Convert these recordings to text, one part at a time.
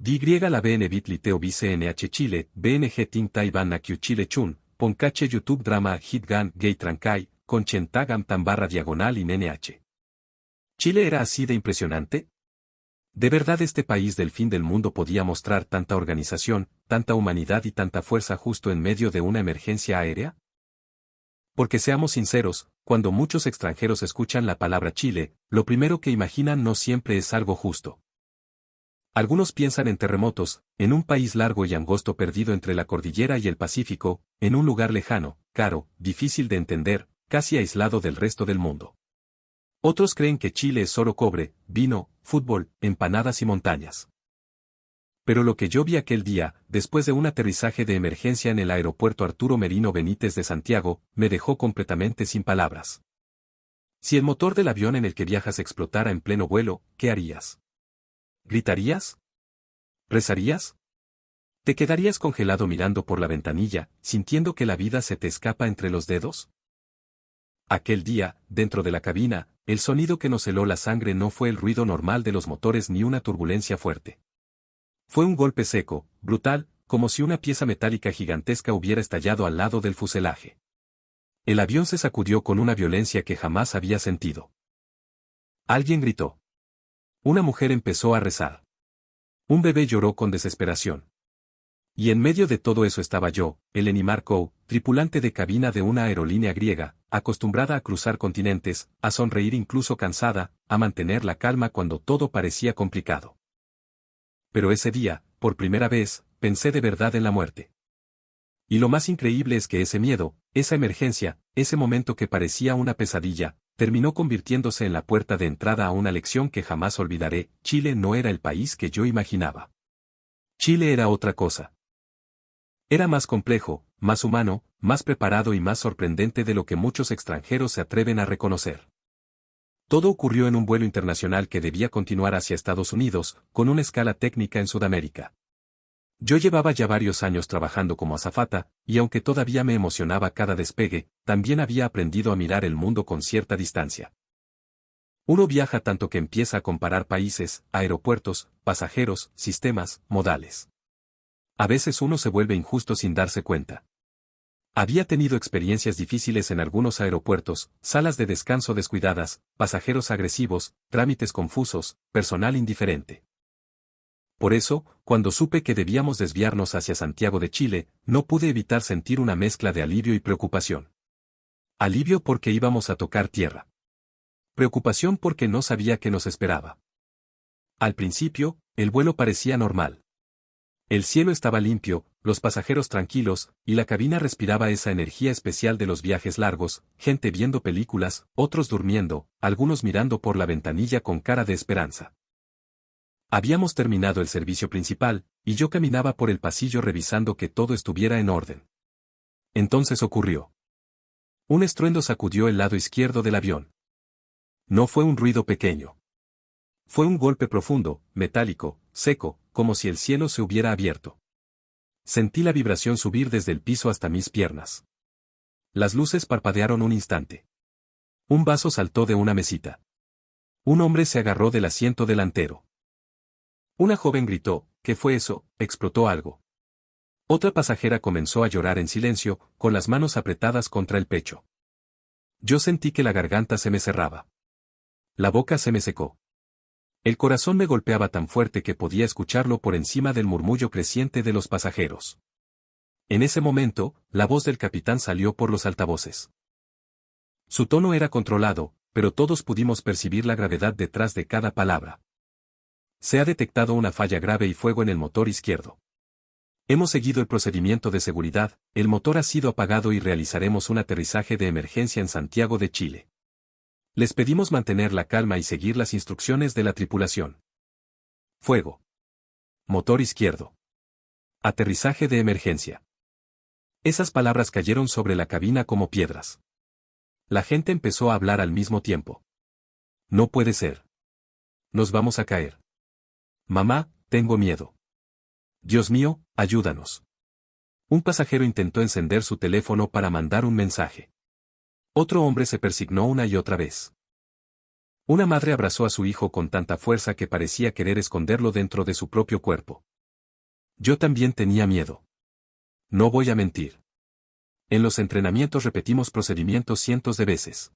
Die la BN bit liteo BCNH Chile, BNG Ting Taiwan Nakiu Chile Chun, Poncache YouTube Drama Hit Gan Gay Trancai, Conchentagam tan barra diagonal y NH. ¿Chile era así de impresionante? ¿De verdad este país del fin del mundo podía mostrar tanta organización, tanta humanidad y tanta fuerza justo en medio de una emergencia aérea? Porque seamos sinceros, cuando muchos extranjeros escuchan la palabra Chile, lo primero que imaginan no siempre es algo justo. Algunos piensan en terremotos, en un país largo y angosto perdido entre la cordillera y el Pacífico, en un lugar lejano, caro, difícil de entender, casi aislado del resto del mundo. Otros creen que Chile es solo cobre, vino, fútbol, empanadas y montañas. Pero lo que yo vi aquel día, después de un aterrizaje de emergencia en el aeropuerto Arturo Merino Benítez de Santiago, me dejó completamente sin palabras. Si el motor del avión en el que viajas explotara en pleno vuelo, ¿qué harías? ¿Gritarías? ¿Rezarías? ¿Te quedarías congelado mirando por la ventanilla, sintiendo que la vida se te escapa entre los dedos? Aquel día, dentro de la cabina, el sonido que nos heló la sangre no fue el ruido normal de los motores ni una turbulencia fuerte. Fue un golpe seco, brutal, como si una pieza metálica gigantesca hubiera estallado al lado del fuselaje. El avión se sacudió con una violencia que jamás había sentido. Alguien gritó. Una mujer empezó a rezar. Un bebé lloró con desesperación. Y en medio de todo eso estaba yo, Eleni Markou, tripulante de cabina de una aerolínea griega, acostumbrada a cruzar continentes, a sonreír incluso cansada, a mantener la calma cuando todo parecía complicado. Pero ese día, por primera vez, pensé de verdad en la muerte. Y lo más increíble es que ese miedo, esa emergencia, ese momento que parecía una pesadilla, terminó convirtiéndose en la puerta de entrada a una lección que jamás olvidaré. Chile no era el país que yo imaginaba. Chile era otra cosa. Era más complejo, más humano, más preparado y más sorprendente de lo que muchos extranjeros se atreven a reconocer. Todo ocurrió en un vuelo internacional que debía continuar hacia Estados Unidos, con una escala técnica en Sudamérica. Yo llevaba ya varios años trabajando como azafata, y aunque todavía me emocionaba cada despegue, también había aprendido a mirar el mundo con cierta distancia. Uno viaja tanto que empieza a comparar países, aeropuertos, pasajeros, sistemas, modales. A veces uno se vuelve injusto sin darse cuenta. Había tenido experiencias difíciles en algunos aeropuertos, salas de descanso descuidadas, pasajeros agresivos, trámites confusos, personal indiferente. Por eso, cuando supe que debíamos desviarnos hacia Santiago de Chile, no pude evitar sentir una mezcla de alivio y preocupación. Alivio porque íbamos a tocar tierra. Preocupación porque no sabía qué nos esperaba. Al principio, el vuelo parecía normal. El cielo estaba limpio, los pasajeros tranquilos, y la cabina respiraba esa energía especial de los viajes largos, gente viendo películas, otros durmiendo, algunos mirando por la ventanilla con cara de esperanza. Habíamos terminado el servicio principal, y yo caminaba por el pasillo revisando que todo estuviera en orden. Entonces ocurrió. Un estruendo sacudió el lado izquierdo del avión. No fue un ruido pequeño. Fue un golpe profundo, metálico, seco, como si el cielo se hubiera abierto. Sentí la vibración subir desde el piso hasta mis piernas. Las luces parpadearon un instante. Un vaso saltó de una mesita. Un hombre se agarró del asiento delantero. Una joven gritó, ¿qué fue eso? ¿Explotó algo? Otra pasajera comenzó a llorar en silencio, con las manos apretadas contra el pecho. Yo sentí que la garganta se me cerraba. La boca se me secó. El corazón me golpeaba tan fuerte que podía escucharlo por encima del murmullo creciente de los pasajeros. En ese momento, la voz del capitán salió por los altavoces. Su tono era controlado, pero todos pudimos percibir la gravedad detrás de cada palabra. Se ha detectado una falla grave y fuego en el motor izquierdo. Hemos seguido el procedimiento de seguridad, el motor ha sido apagado y realizaremos un aterrizaje de emergencia en Santiago de Chile. Les pedimos mantener la calma y seguir las instrucciones de la tripulación. Fuego. Motor izquierdo. Aterrizaje de emergencia. Esas palabras cayeron sobre la cabina como piedras. La gente empezó a hablar al mismo tiempo. No puede ser. Nos vamos a caer. Mamá, tengo miedo. Dios mío, ayúdanos. Un pasajero intentó encender su teléfono para mandar un mensaje. Otro hombre se persignó una y otra vez. Una madre abrazó a su hijo con tanta fuerza que parecía querer esconderlo dentro de su propio cuerpo. Yo también tenía miedo. No voy a mentir. En los entrenamientos repetimos procedimientos cientos de veces.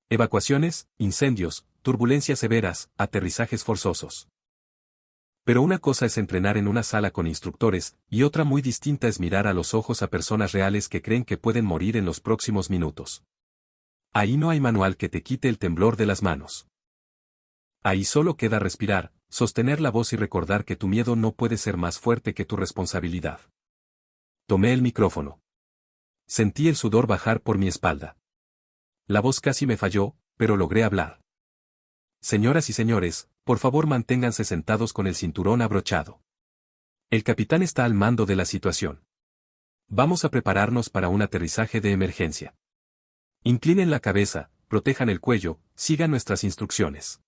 Evacuaciones, incendios, turbulencias severas, aterrizajes forzosos. Pero una cosa es entrenar en una sala con instructores, y otra muy distinta es mirar a los ojos a personas reales que creen que pueden morir en los próximos minutos. Ahí no hay manual que te quite el temblor de las manos. Ahí solo queda respirar, sostener la voz y recordar que tu miedo no puede ser más fuerte que tu responsabilidad. Tomé el micrófono. Sentí el sudor bajar por mi espalda. La voz casi me falló, pero logré hablar. Señoras y señores, por favor manténganse sentados con el cinturón abrochado. El capitán está al mando de la situación. Vamos a prepararnos para un aterrizaje de emergencia. Inclinen la cabeza, protejan el cuello, sigan nuestras instrucciones.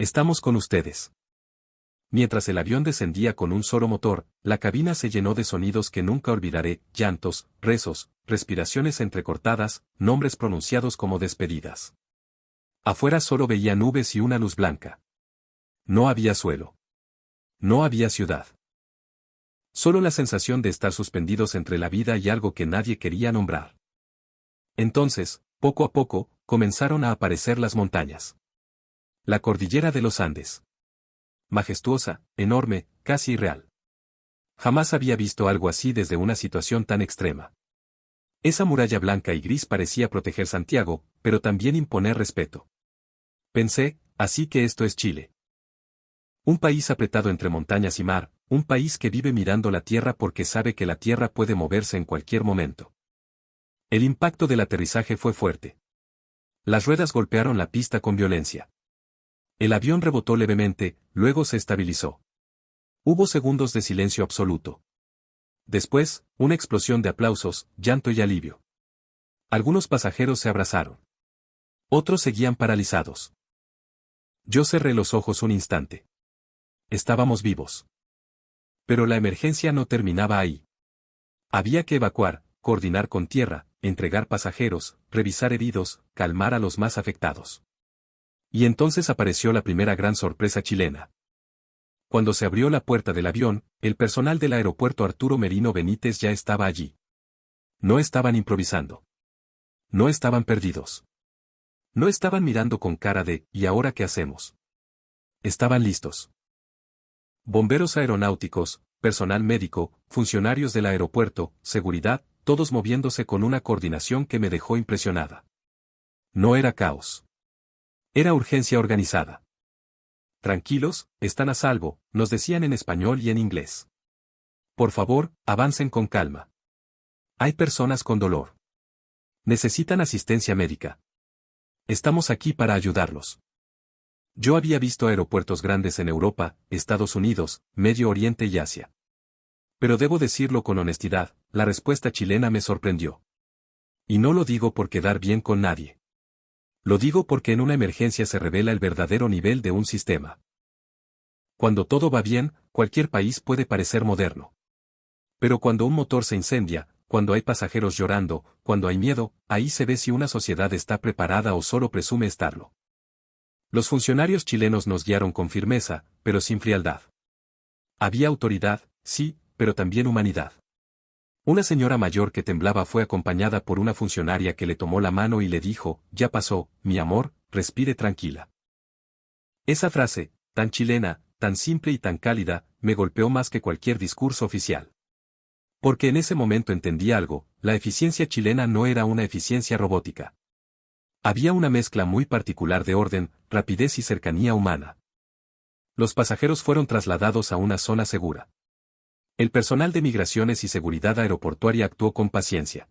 Estamos con ustedes. Mientras el avión descendía con un solo motor, la cabina se llenó de sonidos que nunca olvidaré, llantos, rezos, respiraciones entrecortadas, nombres pronunciados como despedidas. Afuera solo veía nubes y una luz blanca. No había suelo. No había ciudad. Solo la sensación de estar suspendidos entre la vida y algo que nadie quería nombrar. Entonces, poco a poco, comenzaron a aparecer las montañas. La cordillera de los Andes. Majestuosa, enorme, casi irreal. Jamás había visto algo así desde una situación tan extrema. Esa muralla blanca y gris parecía proteger Santiago, pero también imponer respeto. Pensé, así que esto es Chile. Un país apretado entre montañas y mar, un país que vive mirando la tierra porque sabe que la tierra puede moverse en cualquier momento. El impacto del aterrizaje fue fuerte. Las ruedas golpearon la pista con violencia. El avión rebotó levemente, luego se estabilizó. Hubo segundos de silencio absoluto. Después, una explosión de aplausos, llanto y alivio. Algunos pasajeros se abrazaron. Otros seguían paralizados. Yo cerré los ojos un instante. Estábamos vivos. Pero la emergencia no terminaba ahí. Había que evacuar, coordinar con tierra, entregar pasajeros, revisar heridos, calmar a los más afectados. Y entonces apareció la primera gran sorpresa chilena. Cuando se abrió la puerta del avión, el personal del aeropuerto Arturo Merino Benítez ya estaba allí. No estaban improvisando. No estaban perdidos. No estaban mirando con cara de ¿y ahora qué hacemos? Estaban listos. Bomberos aeronáuticos, personal médico, funcionarios del aeropuerto, seguridad, todos moviéndose con una coordinación que me dejó impresionada. No era caos. Era urgencia organizada. Tranquilos, están a salvo, nos decían en español y en inglés. Por favor, avancen con calma. Hay personas con dolor. Necesitan asistencia médica. Estamos aquí para ayudarlos. Yo había visto aeropuertos grandes en Europa, Estados Unidos, Medio Oriente y Asia. Pero debo decirlo con honestidad, la respuesta chilena me sorprendió. Y no lo digo por quedar bien con nadie. Lo digo porque en una emergencia se revela el verdadero nivel de un sistema. Cuando todo va bien, cualquier país puede parecer moderno. Pero cuando un motor se incendia, cuando hay pasajeros llorando, cuando hay miedo, ahí se ve si una sociedad está preparada o solo presume estarlo. Los funcionarios chilenos nos guiaron con firmeza, pero sin frialdad. Había autoridad, sí, pero también humanidad. Una señora mayor que temblaba fue acompañada por una funcionaria que le tomó la mano y le dijo, ya pasó, mi amor, respire tranquila. Esa frase, tan chilena, tan simple y tan cálida, me golpeó más que cualquier discurso oficial. Porque en ese momento entendí algo, la eficiencia chilena no era una eficiencia robótica. Había una mezcla muy particular de orden, rapidez y cercanía humana. Los pasajeros fueron trasladados a una zona segura. El personal de migraciones y seguridad aeroportuaria actuó con paciencia.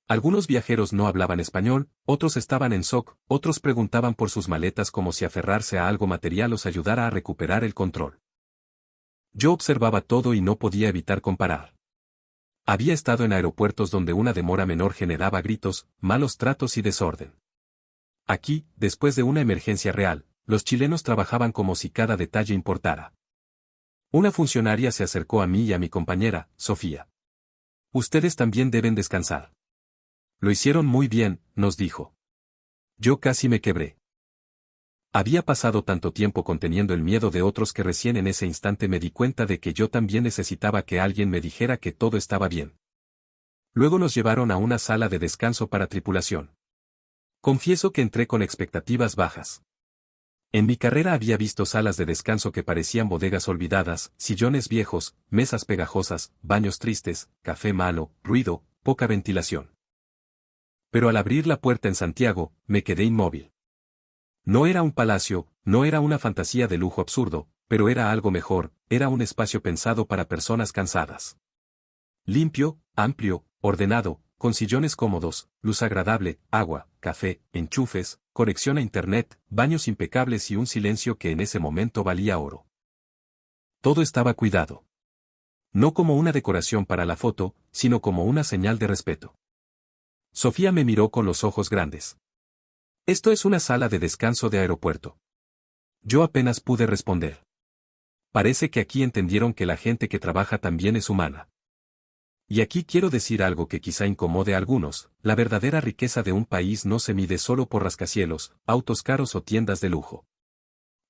Algunos viajeros no hablaban español, otros estaban en shock, otros preguntaban por sus maletas como si aferrarse a algo material os ayudara a recuperar el control. Yo observaba todo y no podía evitar comparar. Había estado en aeropuertos donde una demora menor generaba gritos, malos tratos y desorden. Aquí, después de una emergencia real, los chilenos trabajaban como si cada detalle importara. Una funcionaria se acercó a mí y a mi compañera, Sofía. Ustedes también deben descansar. Lo hicieron muy bien, nos dijo. Yo casi me quebré. Había pasado tanto tiempo conteniendo el miedo de otros que recién en ese instante me di cuenta de que yo también necesitaba que alguien me dijera que todo estaba bien. Luego nos llevaron a una sala de descanso para tripulación. Confieso que entré con expectativas bajas. En mi carrera había visto salas de descanso que parecían bodegas olvidadas, sillones viejos, mesas pegajosas, baños tristes, café malo, ruido, poca ventilación. Pero al abrir la puerta en Santiago, me quedé inmóvil. No era un palacio, no era una fantasía de lujo absurdo, pero era algo mejor, era un espacio pensado para personas cansadas. Limpio, amplio, ordenado, con sillones cómodos, luz agradable, agua, café, enchufes, conexión a internet, baños impecables y un silencio que en ese momento valía oro. Todo estaba cuidado. No como una decoración para la foto, sino como una señal de respeto. Sofía me miró con los ojos grandes. Esto es una sala de descanso de aeropuerto. Yo apenas pude responder. Parece que aquí entendieron que la gente que trabaja también es humana. Y aquí quiero decir algo que quizá incomode a algunos, la verdadera riqueza de un país no se mide solo por rascacielos, autos caros o tiendas de lujo.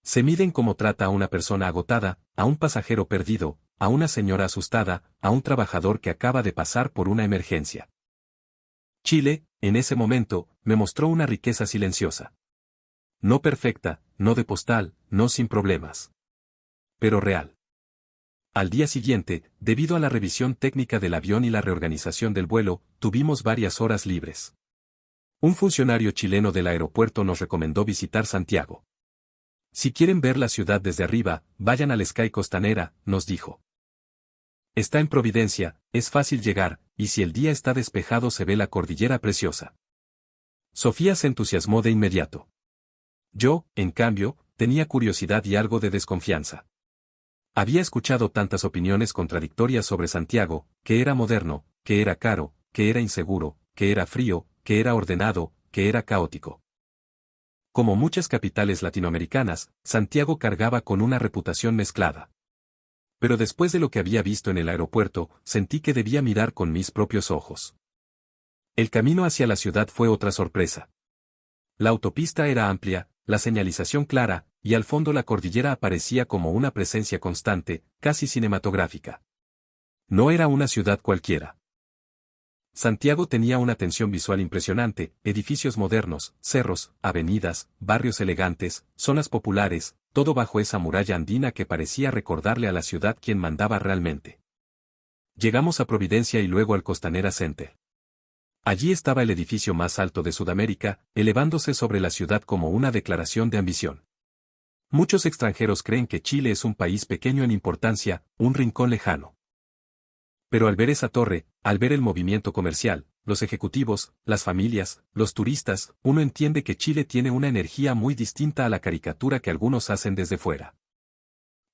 Se miden cómo trata a una persona agotada, a un pasajero perdido, a una señora asustada, a un trabajador que acaba de pasar por una emergencia. Chile, en ese momento, me mostró una riqueza silenciosa. No perfecta, no de postal, no sin problemas. Pero real. Al día siguiente, debido a la revisión técnica del avión y la reorganización del vuelo, tuvimos varias horas libres. Un funcionario chileno del aeropuerto nos recomendó visitar Santiago. Si quieren ver la ciudad desde arriba, vayan al Sky Costanera, nos dijo. Está en Providencia, es fácil llegar, y si el día está despejado se ve la cordillera preciosa. Sofía se entusiasmó de inmediato. Yo, en cambio, tenía curiosidad y algo de desconfianza. Había escuchado tantas opiniones contradictorias sobre Santiago, que era moderno, que era caro, que era inseguro, que era frío, que era ordenado, que era caótico. Como muchas capitales latinoamericanas, Santiago cargaba con una reputación mezclada. Pero después de lo que había visto en el aeropuerto, sentí que debía mirar con mis propios ojos. El camino hacia la ciudad fue otra sorpresa. La autopista era amplia, la señalización clara, y al fondo la cordillera aparecía como una presencia constante, casi cinematográfica. No era una ciudad cualquiera. Santiago tenía una tensión visual impresionante, edificios modernos, cerros, avenidas, barrios elegantes, zonas populares, todo bajo esa muralla andina que parecía recordarle a la ciudad quién mandaba realmente. Llegamos a Providencia y luego al Costanera Center. Allí estaba el edificio más alto de Sudamérica, elevándose sobre la ciudad como una declaración de ambición. Muchos extranjeros creen que Chile es un país pequeño en importancia, un rincón lejano. Pero al ver esa torre, al ver el movimiento comercial, los ejecutivos, las familias, los turistas, uno entiende que Chile tiene una energía muy distinta a la caricatura que algunos hacen desde fuera.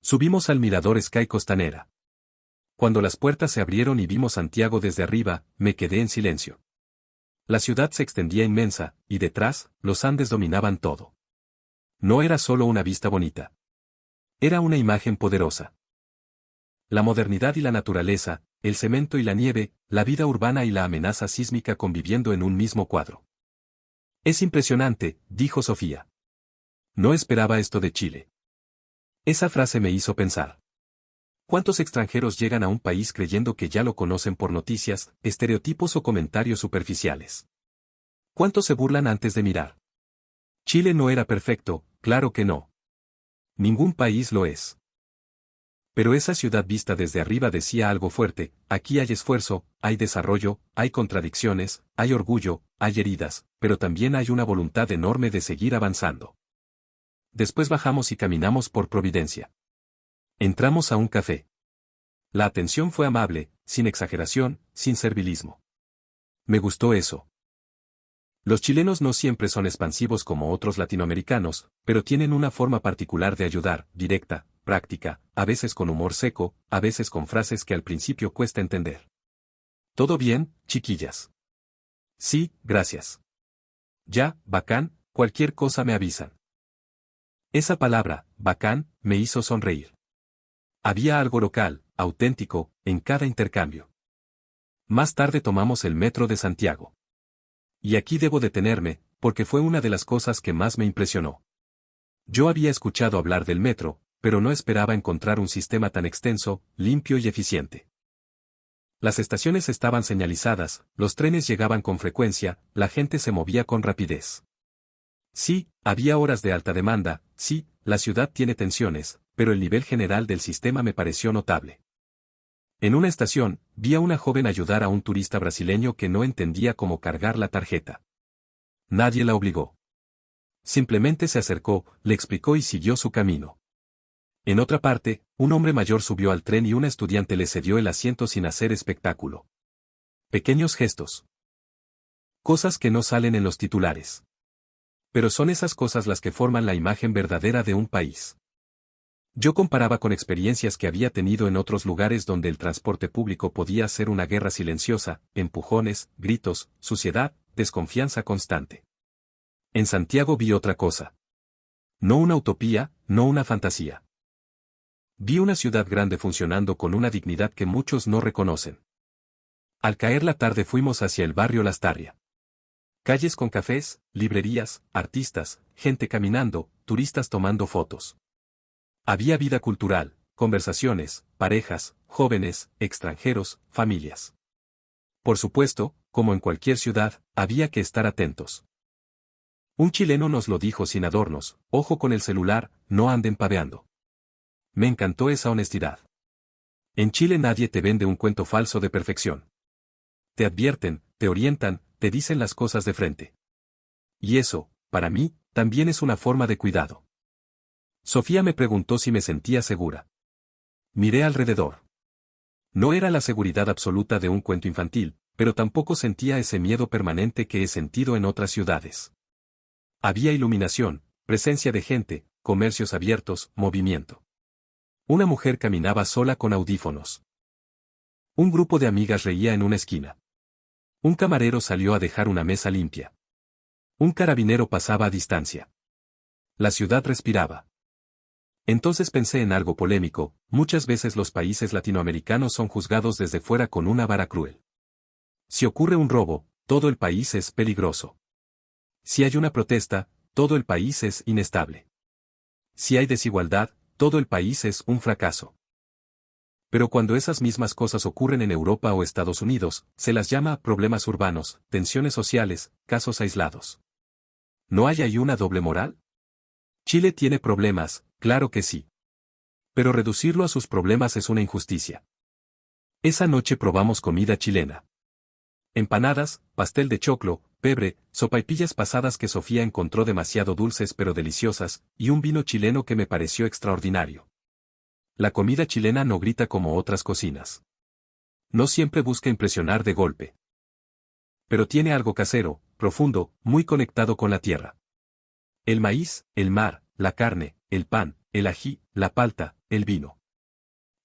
Subimos al mirador Sky Costanera. Cuando las puertas se abrieron y vimos Santiago desde arriba, me quedé en silencio. La ciudad se extendía inmensa, y detrás, los Andes dominaban todo. No era solo una vista bonita. Era una imagen poderosa. La modernidad y la naturaleza, el cemento y la nieve, la vida urbana y la amenaza sísmica conviviendo en un mismo cuadro. Es impresionante, dijo Sofía. No esperaba esto de Chile. Esa frase me hizo pensar. ¿Cuántos extranjeros llegan a un país creyendo que ya lo conocen por noticias, estereotipos o comentarios superficiales? ¿Cuántos se burlan antes de mirar? Chile no era perfecto, claro que no. Ningún país lo es. Pero esa ciudad vista desde arriba decía algo fuerte: aquí hay esfuerzo, hay desarrollo, hay contradicciones, hay orgullo, hay heridas, pero también hay una voluntad enorme de seguir avanzando. Después bajamos y caminamos por Providencia. Entramos a un café. La atención fue amable, sin exageración, sin servilismo. Me gustó eso. Los chilenos no siempre son expansivos como otros latinoamericanos, pero tienen una forma particular de ayudar, directa, práctica, a veces con humor seco, a veces con frases que al principio cuesta entender. ¿Todo bien, chiquillas? Sí, gracias. Ya, bacán, cualquier cosa me avisan. Esa palabra, bacán, me hizo sonreír. Había algo local, auténtico, en cada intercambio. Más tarde tomamos el metro de Santiago. Y aquí debo detenerme, porque fue una de las cosas que más me impresionó. Yo había escuchado hablar del metro, pero no esperaba encontrar un sistema tan extenso, limpio y eficiente. Las estaciones estaban señalizadas, los trenes llegaban con frecuencia, la gente se movía con rapidez. Sí, había horas de alta demanda, sí, la ciudad tiene tensiones, pero el nivel general del sistema me pareció notable. En una estación, vi a una joven ayudar a un turista brasileño que no entendía cómo cargar la tarjeta. Nadie la obligó. Simplemente se acercó, le explicó y siguió su camino. En otra parte, un hombre mayor subió al tren y una estudiante le cedió el asiento sin hacer espectáculo. Pequeños gestos. Cosas que no salen en los titulares. Pero son esas cosas las que forman la imagen verdadera de un país. Yo comparaba con experiencias que había tenido en otros lugares donde el transporte público podía ser una guerra silenciosa, empujones, gritos, suciedad, desconfianza constante. En Santiago vi otra cosa. No una utopía, no una fantasía. Vi una ciudad grande funcionando con una dignidad que muchos no reconocen. Al caer la tarde fuimos hacia el barrio Lastarria. Calles con cafés, librerías, artistas, gente caminando, turistas tomando fotos. Había vida cultural, conversaciones, parejas, jóvenes, extranjeros, familias. Por supuesto, como en cualquier ciudad, había que estar atentos. Un chileno nos lo dijo sin adornos: ojo con el celular, no anden paveando. Me encantó esa honestidad. En Chile nadie te vende un cuento falso de perfección. Te advierten, te orientan, te dicen las cosas de frente. Y eso, para mí, también es una forma de cuidado. Sofía me preguntó si me sentía segura. Miré alrededor. No era la seguridad absoluta de un cuento infantil, pero tampoco sentía ese miedo permanente que he sentido en otras ciudades. Había iluminación, presencia de gente, comercios abiertos, movimiento. Una mujer caminaba sola con audífonos. Un grupo de amigas reía en una esquina. Un camarero salió a dejar una mesa limpia. Un carabinero pasaba a distancia. La ciudad respiraba. Entonces pensé en algo polémico: muchas veces los países latinoamericanos son juzgados desde fuera con una vara cruel. Si ocurre un robo, todo el país es peligroso. Si hay una protesta, todo el país es inestable. Si hay desigualdad, todo el país es un fracaso. Pero cuando esas mismas cosas ocurren en Europa o Estados Unidos, se las llama problemas urbanos, tensiones sociales, casos aislados. ¿No hay ahí una doble moral? Chile tiene problemas, claro que sí. Pero reducirlo a sus problemas es una injusticia. Esa noche probamos comida chilena. Empanadas, pastel de choclo, pebre, sopaipillas pasadas que Sofía encontró demasiado dulces pero deliciosas, y un vino chileno que me pareció extraordinario. La comida chilena no grita como otras cocinas. No siempre busca impresionar de golpe. Pero tiene algo casero, profundo, muy conectado con la tierra. El maíz, el mar, la carne, el pan, el ají, la palta, el vino.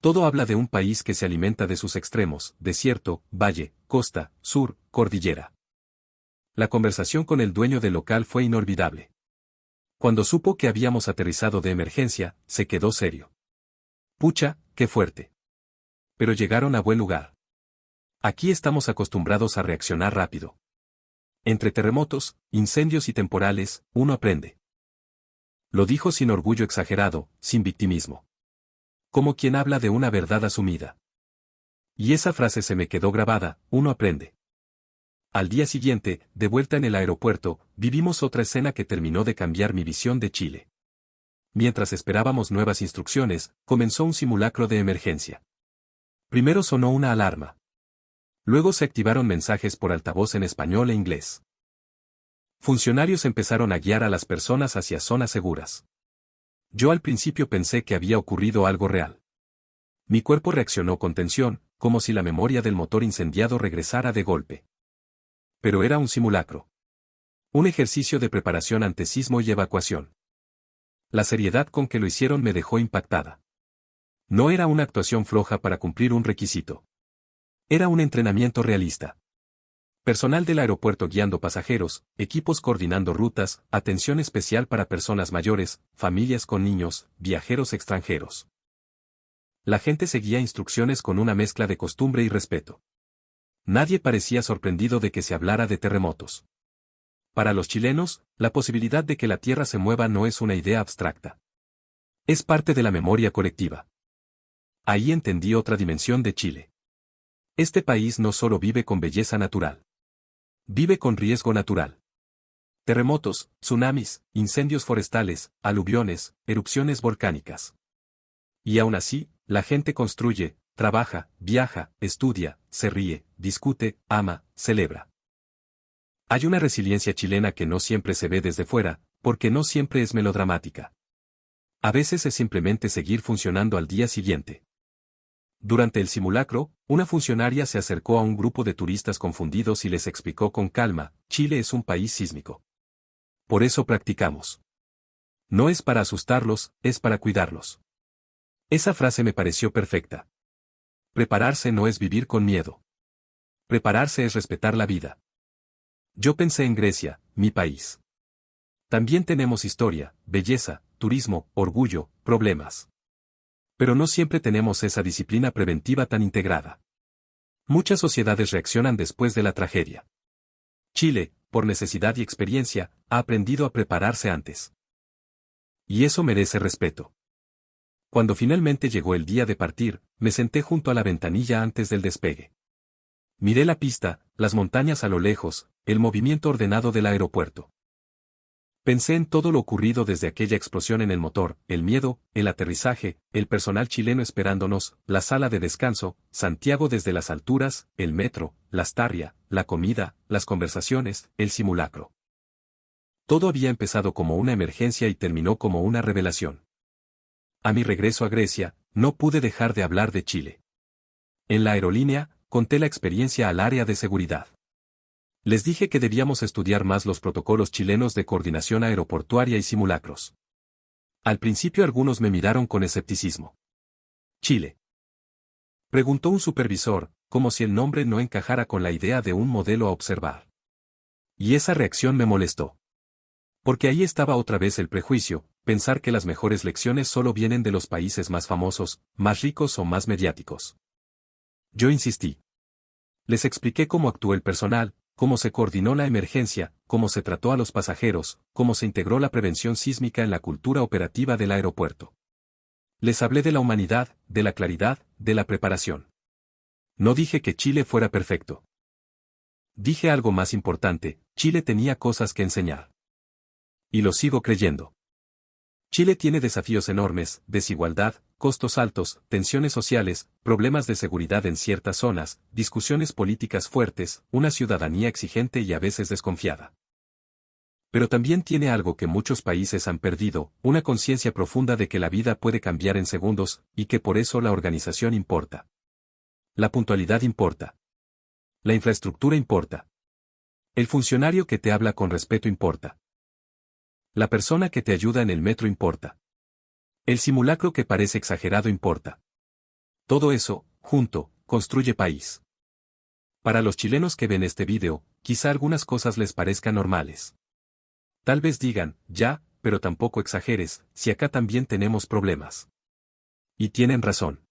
Todo habla de un país que se alimenta de sus extremos: desierto, valle, costa, sur, cordillera. La conversación con el dueño del local fue inolvidable. Cuando supo que habíamos aterrizado de emergencia, se quedó serio. Pucha, qué fuerte. Pero llegaron a buen lugar. Aquí estamos acostumbrados a reaccionar rápido. Entre terremotos, incendios y temporales, uno aprende. Lo dijo sin orgullo exagerado, sin victimismo. Como quien habla de una verdad asumida. Y esa frase se me quedó grabada: uno aprende. Al día siguiente, de vuelta en el aeropuerto, vivimos otra escena que terminó de cambiar mi visión de Chile. Mientras esperábamos nuevas instrucciones, comenzó un simulacro de emergencia. Primero sonó una alarma. Luego se activaron mensajes por altavoz en español e inglés. Funcionarios empezaron a guiar a las personas hacia zonas seguras. Yo al principio pensé que había ocurrido algo real. Mi cuerpo reaccionó con tensión, como si la memoria del motor incendiado regresara de golpe. Pero era un simulacro. Un ejercicio de preparación ante sismo y evacuación. La seriedad con que lo hicieron me dejó impactada. No era una actuación floja para cumplir un requisito. Era un entrenamiento realista. Personal del aeropuerto guiando pasajeros, equipos coordinando rutas, atención especial para personas mayores, familias con niños, viajeros extranjeros. La gente seguía instrucciones con una mezcla de costumbre y respeto. Nadie parecía sorprendido de que se hablara de terremotos. Para los chilenos, la posibilidad de que la Tierra se mueva no es una idea abstracta. Es parte de la memoria colectiva. Ahí entendí otra dimensión de Chile. Este país no solo vive con belleza natural. Vive con riesgo natural. Terremotos, tsunamis, incendios forestales, aluviones, erupciones volcánicas. Y aún así, la gente construye, trabaja, viaja, estudia, se ríe, discute, ama, celebra. Hay una resiliencia chilena que no siempre se ve desde fuera, porque no siempre es melodramática. A veces es simplemente seguir funcionando al día siguiente. Durante el simulacro, una funcionaria se acercó a un grupo de turistas confundidos y les explicó con calma, Chile es un país sísmico. Por eso practicamos. No es para asustarlos, es para cuidarlos. Esa frase me pareció perfecta. Prepararse no es vivir con miedo. Prepararse es respetar la vida. Yo pensé en Grecia, mi país. También tenemos historia, belleza, turismo, orgullo, problemas. Pero no siempre tenemos esa disciplina preventiva tan integrada. Muchas sociedades reaccionan después de la tragedia. Chile, por necesidad y experiencia, ha aprendido a prepararse antes. Y eso merece respeto. Cuando finalmente llegó el día de partir, me senté junto a la ventanilla antes del despegue. Miré la pista, las montañas a lo lejos, el movimiento ordenado del aeropuerto. Pensé en todo lo ocurrido desde aquella explosión en el motor, el miedo, el aterrizaje, el personal chileno esperándonos, la sala de descanso, Santiago desde las alturas, el metro, la Starria, la comida, las conversaciones, el simulacro. Todo había empezado como una emergencia y terminó como una revelación. A mi regreso a Grecia, no pude dejar de hablar de Chile. En la aerolínea, conté la experiencia al área de seguridad. Les dije que debíamos estudiar más los protocolos chilenos de coordinación aeroportuaria y simulacros. Al principio algunos me miraron con escepticismo. Chile. Preguntó un supervisor, como si el nombre no encajara con la idea de un modelo a observar. Y esa reacción me molestó. Porque ahí estaba otra vez el prejuicio, pensar que las mejores lecciones solo vienen de los países más famosos, más ricos o más mediáticos. Yo insistí. Les expliqué cómo actuó el personal, cómo se coordinó la emergencia, cómo se trató a los pasajeros, cómo se integró la prevención sísmica en la cultura operativa del aeropuerto. Les hablé de la humanidad, de la claridad, de la preparación. No dije que Chile fuera perfecto. Dije algo más importante, Chile tenía cosas que enseñar. Y lo sigo creyendo. Chile tiene desafíos enormes, desigualdad, costos altos, tensiones sociales, problemas de seguridad en ciertas zonas, discusiones políticas fuertes, una ciudadanía exigente y a veces desconfiada. Pero también tiene algo que muchos países han perdido, una conciencia profunda de que la vida puede cambiar en segundos, y que por eso la organización importa. La puntualidad importa. La infraestructura importa. El funcionario que te habla con respeto importa. La persona que te ayuda en el metro importa. El simulacro que parece exagerado importa. Todo eso, junto, construye país. Para los chilenos que ven este video, quizá algunas cosas les parezcan normales. Tal vez digan, ya, pero tampoco exageres, si acá también tenemos problemas. Y tienen razón.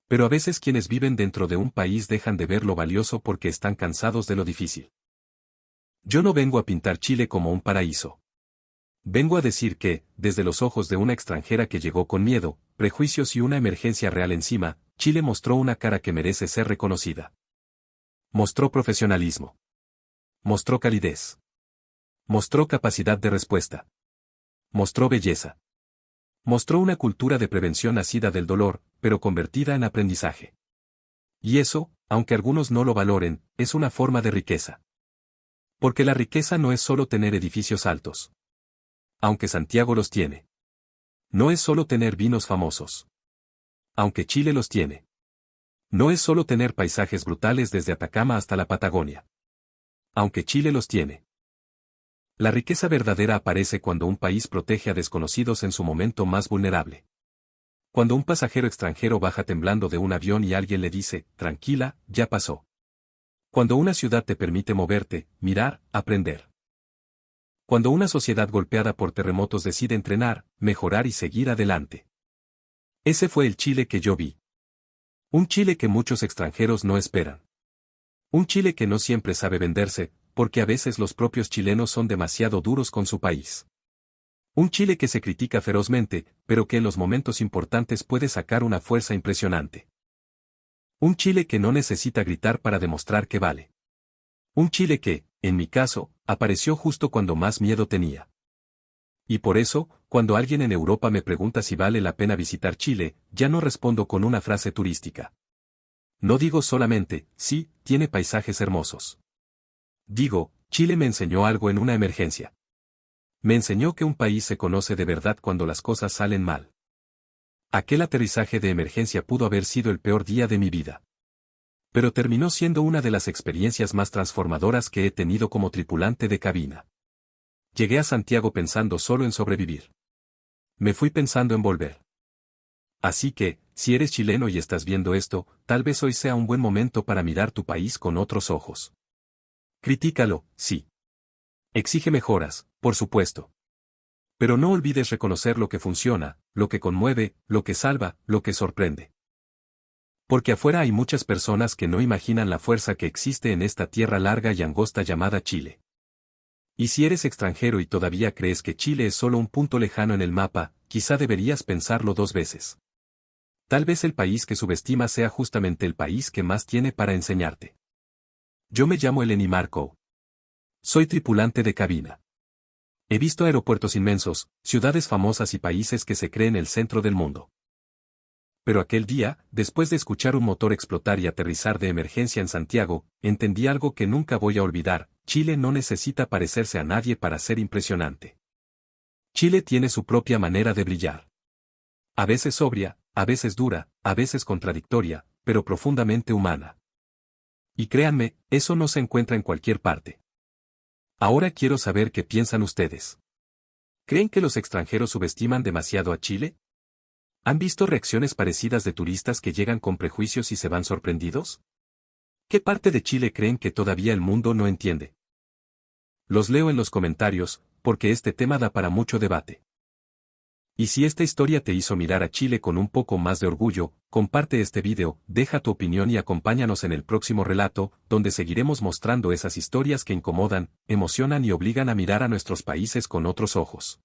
Pero a veces quienes viven dentro de un país dejan de ver lo valioso porque están cansados de lo difícil. Yo no vengo a pintar Chile como un paraíso. Vengo a decir que, desde los ojos de una extranjera que llegó con miedo, prejuicios y una emergencia real encima, Chile mostró una cara que merece ser reconocida. Mostró profesionalismo. Mostró calidez. Mostró capacidad de respuesta. Mostró belleza. Mostró una cultura de prevención nacida del dolor, pero convertida en aprendizaje. Y eso, aunque algunos no lo valoren, es una forma de riqueza. Porque la riqueza no es solo tener edificios altos. Aunque Santiago los tiene. No es solo tener vinos famosos. Aunque Chile los tiene. No es solo tener paisajes brutales desde Atacama hasta la Patagonia. Aunque Chile los tiene. La riqueza verdadera aparece cuando un país protege a desconocidos en su momento más vulnerable. Cuando un pasajero extranjero baja temblando de un avión y alguien le dice, tranquila, ya pasó. Cuando una ciudad te permite moverte, mirar, aprender. Cuando una sociedad golpeada por terremotos decide entrenar, mejorar y seguir adelante. Ese fue el Chile que yo vi. Un Chile que muchos extranjeros no esperan. Un Chile que no siempre sabe venderse, porque a veces los propios chilenos son demasiado duros con su país. Un Chile que se critica ferozmente, pero que en los momentos importantes puede sacar una fuerza impresionante. Un Chile que no necesita gritar para demostrar que vale. Un Chile que, en mi caso, apareció justo cuando más miedo tenía. Y por eso, cuando alguien en Europa me pregunta si vale la pena visitar Chile, ya no respondo con una frase turística. No digo solamente, sí, tiene paisajes hermosos. Digo, Chile me enseñó algo en una emergencia. Me enseñó que un país se conoce de verdad cuando las cosas salen mal. Aquel aterrizaje de emergencia pudo haber sido el peor día de mi vida. Pero terminó siendo una de las experiencias más transformadoras que he tenido como tripulante de cabina. Llegué a Santiago pensando solo en sobrevivir. Me fui pensando en volver. Así que, si eres chileno y estás viendo esto, tal vez hoy sea un buen momento para mirar tu país con otros ojos. Critícalo, sí. Exige mejoras, por supuesto. Pero no olvides reconocer lo que funciona, lo que conmueve, lo que salva, lo que sorprende. Porque afuera hay muchas personas que no imaginan la fuerza que existe en esta tierra larga y angosta llamada Chile. Y si eres extranjero y todavía crees que Chile es solo un punto lejano en el mapa, quizá deberías pensarlo 2 veces. Tal vez el país que subestimas sea justamente el país que más tiene para enseñarte. Yo me llamo Eleni Marco. Soy tripulante de cabina. He visto aeropuertos inmensos, ciudades famosas y países que se creen el centro del mundo. Pero aquel día, después de escuchar un motor explotar y aterrizar de emergencia en Santiago, entendí algo que nunca voy a olvidar: Chile no necesita parecerse a nadie para ser impresionante. Chile tiene su propia manera de brillar. A veces sobria, a veces dura, a veces contradictoria, pero profundamente humana. Y créanme, eso no se encuentra en cualquier parte. Ahora quiero saber qué piensan ustedes. ¿Creen que los extranjeros subestiman demasiado a Chile? ¿Han visto reacciones parecidas de turistas que llegan con prejuicios y se van sorprendidos? ¿Qué parte de Chile creen que todavía el mundo no entiende? Los leo en los comentarios, porque este tema da para mucho debate. Y si esta historia te hizo mirar a Chile con un poco más de orgullo, comparte este video, deja tu opinión y acompáñanos en el próximo relato, donde seguiremos mostrando esas historias que incomodan, emocionan y obligan a mirar a nuestros países con otros ojos.